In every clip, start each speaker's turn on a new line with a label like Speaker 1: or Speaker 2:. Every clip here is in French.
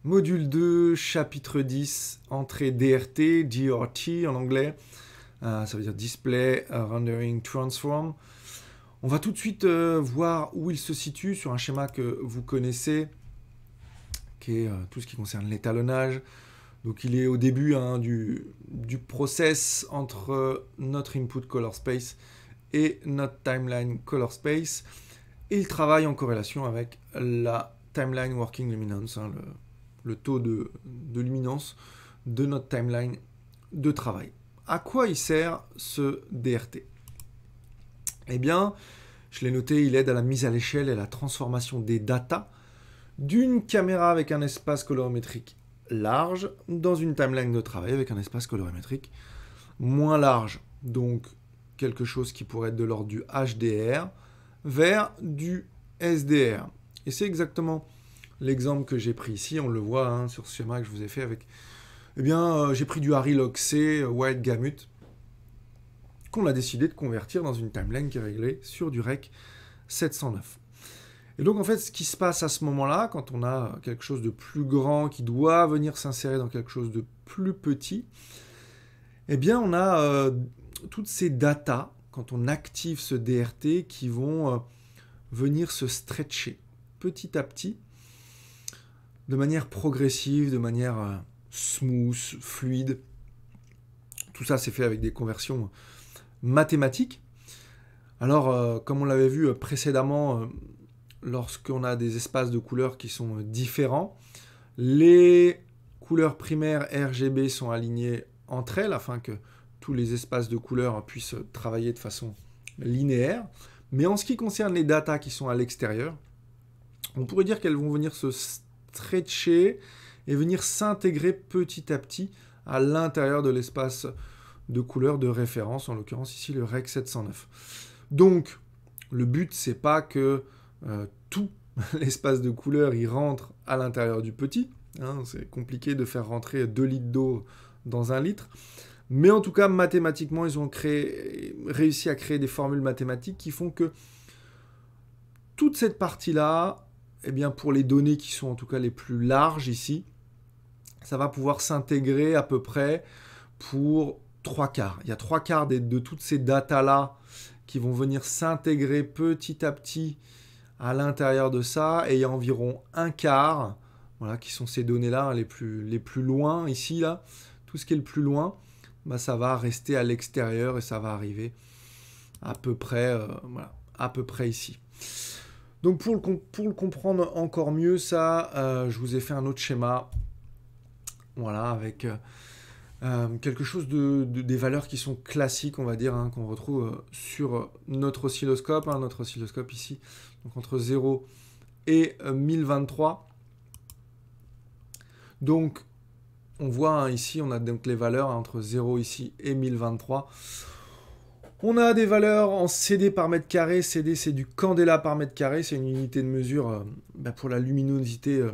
Speaker 1: Module 2, chapitre 10, entrée DRT, DRT en anglais. Ça veut dire Display, Rendering, Transform. On va tout de suite voir où il se situe sur un schéma que vous connaissez, qui est tout ce qui concerne l'étalonnage. Donc il est au début du process entre notre input color space et notre timeline color space. Et il travaille en corrélation avec la timeline working luminance, le taux de luminance de notre timeline de travail. À quoi il sert ce DRT? Eh bien, je l'ai noté, il aide à la mise à l'échelle et à la transformation des datas d'une caméra avec un espace colorimétrique large dans une timeline de travail avec un espace colorimétrique moins large. Donc, quelque chose qui pourrait être de l'ordre du HDR vers du SDR. Et c'est exactement l'exemple que j'ai pris ici. On le voit sur ce schéma que je vous ai fait avec... Eh bien, j'ai pris du Harry-Log C White Gamut qu'on a décidé de convertir dans une timeline qui est réglée sur du Rec 709. Et donc, en fait, ce qui se passe à ce moment-là, quand on a quelque chose de plus grand qui doit venir s'insérer dans quelque chose de plus petit, eh bien, on a toutes ces datas, quand on active ce DRT, qui vont venir se stretcher petit à petit, de manière progressive, de manière smooth, fluide. Tout ça, c'est fait avec des conversions mathématiques. Alors, comme on l'avait vu précédemment, lorsqu'on a des espaces de couleurs qui sont différents, les couleurs primaires RGB sont alignées entre elles afin que tous les espaces de couleurs puissent travailler de façon linéaire. Mais en ce qui concerne les datas qui sont à l'extérieur, on pourrait dire qu'elles vont venir se stretcher et venir s'intégrer petit à petit à l'intérieur de l'espace de couleurs de référence, en l'occurrence ici le Rec 709. Donc, le but, c'est pas que tout l'espace de couleurs y rentre à l'intérieur du petit. C'est compliqué de faire rentrer 2 litres d'eau dans 1 litre. Mais en tout cas, mathématiquement, ils ont réussi à créer des formules mathématiques qui font que toute cette partie-là, eh bien, pour les données qui sont en tout cas les plus larges ici, ça va pouvoir s'intégrer à peu près pour 3/4. Il y a 3/4 de toutes ces datas-là qui vont venir s'intégrer petit à petit à l'intérieur de ça, et il y a environ 1/4, voilà, qui sont ces données-là, les plus loin, ici, là, tout ce qui est le plus loin, bah, ça va rester à l'extérieur et ça va arriver à peu près, voilà, à peu près ici. Donc pour le comprendre encore mieux, ça, je vous ai fait un autre schéma, voilà, avec quelque chose des valeurs qui sont classiques, on va dire, qu'on retrouve sur notre oscilloscope ici, donc entre 0 et 1023. Donc, on voit ici, on a donc les valeurs entre 0 ici et 1023. On a des valeurs en CD par mètre carré. CD, c'est du candela par mètre carré. C'est une unité de mesure pour la luminosité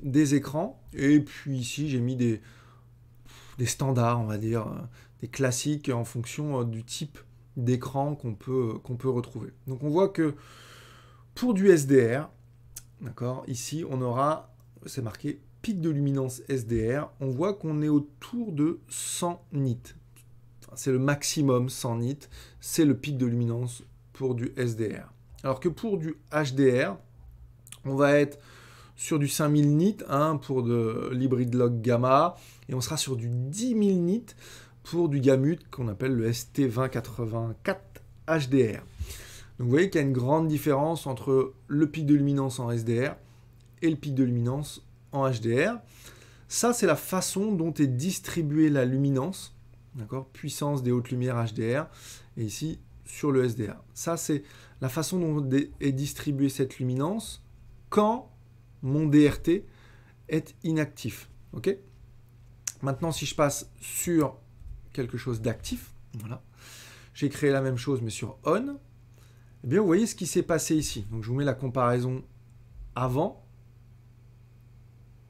Speaker 1: des écrans. Et puis ici, j'ai mis des standards, on va dire, des classiques en fonction du type d'écran qu'on peut retrouver. Donc on voit que pour du SDR, d'accord, ici on aura, c'est marqué pic de luminance SDR, on voit qu'on est autour de 100 nits. C'est le maximum 100 nits, c'est le pic de luminance pour du SDR. Alors que pour du HDR, on va être sur du 5000 nits pour de l'hybride log gamma, et on sera sur du 10 000 nits pour du gamut qu'on appelle le ST2084 HDR. Donc vous voyez qu'il y a une grande différence entre le pic de luminance en SDR et le pic de luminance en HDR. Ça, c'est la façon dont est distribuée la luminance, d'accord, puissance des hautes lumières HDR, et ici sur le SDR. Ça, c'est la façon dont est distribuée cette luminance quand mon DRT est inactif. Ok. Maintenant, si je passe sur quelque chose d'actif, voilà, j'ai créé la même chose mais sur on, eh bien vous voyez ce qui s'est passé ici. Donc je vous mets la comparaison avant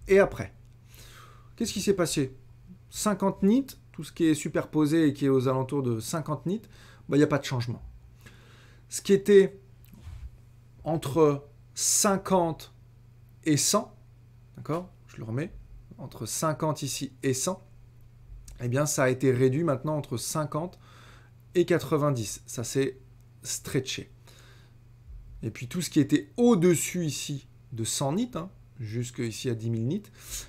Speaker 1: et après. Qu'est-ce qui s'est passé? 50 nits, tout ce qui est superposé et qui est aux alentours de 50 nits, il n'y a pas de changement. Ce qui était entre 50 et 100, d'accord, je le remets, entre 50 ici et 100, eh bien ça a été réduit maintenant entre 50 et 90. Ça s'est stretché. Et puis tout ce qui était au-dessus ici de 100 nits, jusqu'ici à 10 000 nits,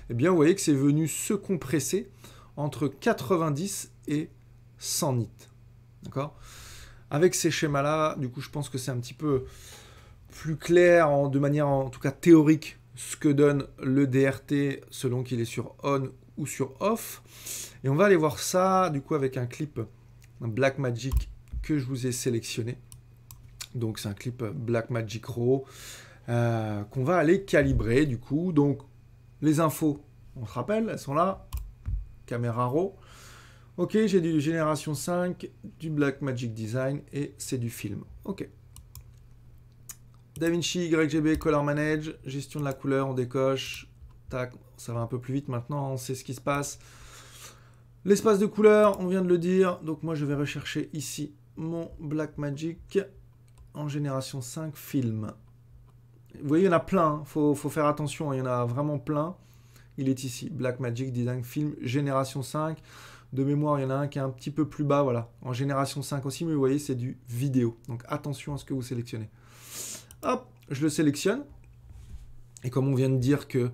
Speaker 1: eh bien vous voyez que c'est venu se compresser entre 90 et 100 nits. D'accord ? Avec ces schémas-là, du coup, je pense que c'est un petit peu plus clair, de manière en tout cas théorique, ce que donne le DRT selon qu'il est sur on ou sur off. Et on va aller voir ça, du coup, avec un clip Blackmagic que je vous ai sélectionné. Donc, c'est un clip Blackmagic Raw qu'on va aller calibrer, du coup. Donc, les infos, on se rappelle, elles sont là. Caméra RAW. Ok, j'ai du Génération 5, du Blackmagic Design et c'est du film. Ok. DaVinci YGB Color Manage, gestion de la couleur, on décoche. Tac, ça va un peu plus vite maintenant, on sait ce qui se passe. L'espace de couleur, on vient de le dire. Donc moi, je vais rechercher ici mon Blackmagic en Génération 5 film. Vous voyez, il y en a plein. Faut faire attention, il y en a vraiment plein. Il est ici, Blackmagic Design Film Génération 5. De mémoire, il y en a un qui est un petit peu plus bas, voilà. En Génération 5 aussi, mais vous voyez, c'est du vidéo. Donc attention à ce que vous sélectionnez. Hop, je le sélectionne. Et comme on vient de dire que,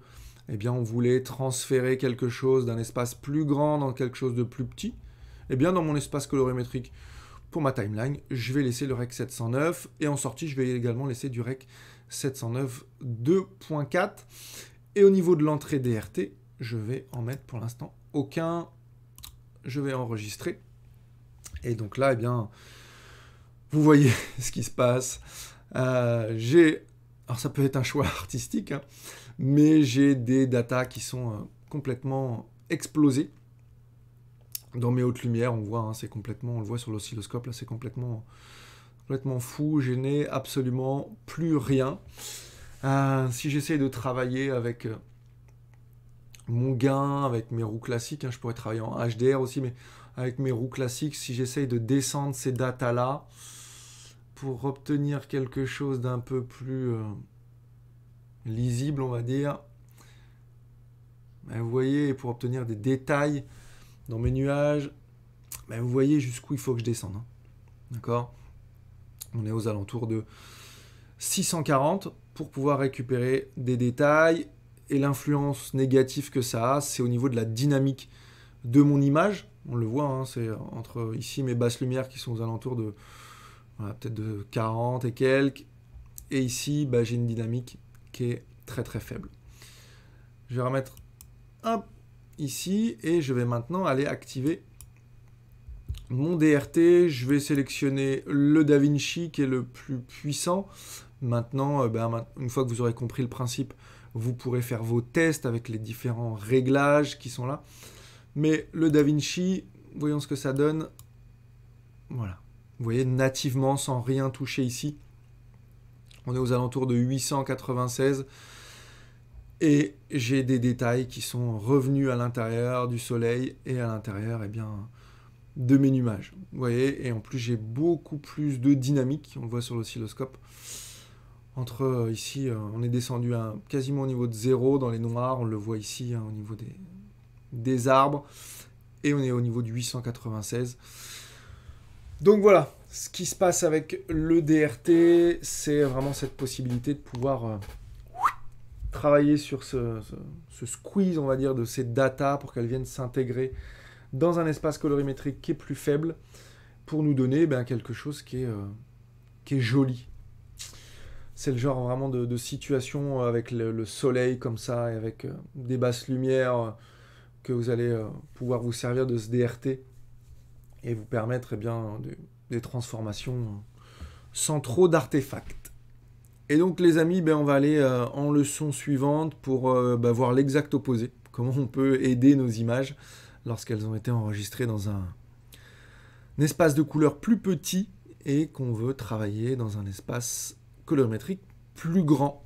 Speaker 1: eh bien, on voulait transférer quelque chose d'un espace plus grand dans quelque chose de plus petit, eh bien, dans mon espace colorimétrique pour ma timeline, je vais laisser le Rec 709. Et en sortie, je vais également laisser du Rec 709 2.4. Et au niveau de l'entrée DRT, je vais en mettre pour l'instant aucun. Je vais enregistrer. Et donc là, eh bien, vous voyez ce qui se passe. Alors ça peut être un choix artistique, mais j'ai des datas qui sont complètement explosées. Dans mes hautes lumières, on voit, c'est complètement, on le voit sur l'oscilloscope, là, c'est complètement fou. Je n'ai absolument plus rien. Si j'essaie de travailler avec mon gain, avec mes roues classiques, je pourrais travailler en HDR aussi, mais avec mes roues classiques, si j'essaye de descendre ces datas-là pour obtenir quelque chose d'un peu plus lisible, on va dire, vous voyez, pour obtenir des détails dans mes nuages, vous voyez jusqu'où il faut que je descende. D'accord ? On est aux alentours de 640 pour pouvoir récupérer des détails. Et l'influence négative que ça a, c'est au niveau de la dynamique de mon image. On le voit, c'est entre ici mes basses lumières qui sont aux alentours de peut-être de 40 et quelques. Et ici, j'ai une dynamique qui est très très faible. Je vais remettre ici et je vais maintenant aller activer mon DRT. Je vais sélectionner le DaVinci qui est le plus puissant. Maintenant, une fois que vous aurez compris le principe, vous pourrez faire vos tests avec les différents réglages qui sont là. Mais le DaVinci, voyons ce que ça donne. Voilà. Vous voyez, nativement, sans rien toucher ici. On est aux alentours de 896. Et j'ai des détails qui sont revenus à l'intérieur du soleil et à l'intérieur, de mes nuages. Vous voyez, et en plus, j'ai beaucoup plus de dynamique. On le voit sur l'oscilloscope. Entre ici, on est descendu quasiment au niveau de 0 dans les noirs, on le voit ici au niveau des arbres, et on est au niveau du 896. Donc voilà, ce qui se passe avec le DRT, c'est vraiment cette possibilité de pouvoir travailler sur ce squeeze, on va dire, de ces datas pour qu'elles viennent s'intégrer dans un espace colorimétrique qui est plus faible, pour nous donner quelque chose qui est joli. C'est le genre vraiment de situation avec le soleil comme ça, et avec des basses lumières, que vous allez pouvoir vous servir de ce DRT et vous permettre des transformations sans trop d'artefacts. Et donc les amis, on va aller en leçon suivante pour voir l'exact opposé. Comment on peut aider nos images lorsqu'elles ont été enregistrées dans un espace de couleur plus petit et qu'on veut travailler dans un espace colorimétrique plus grand.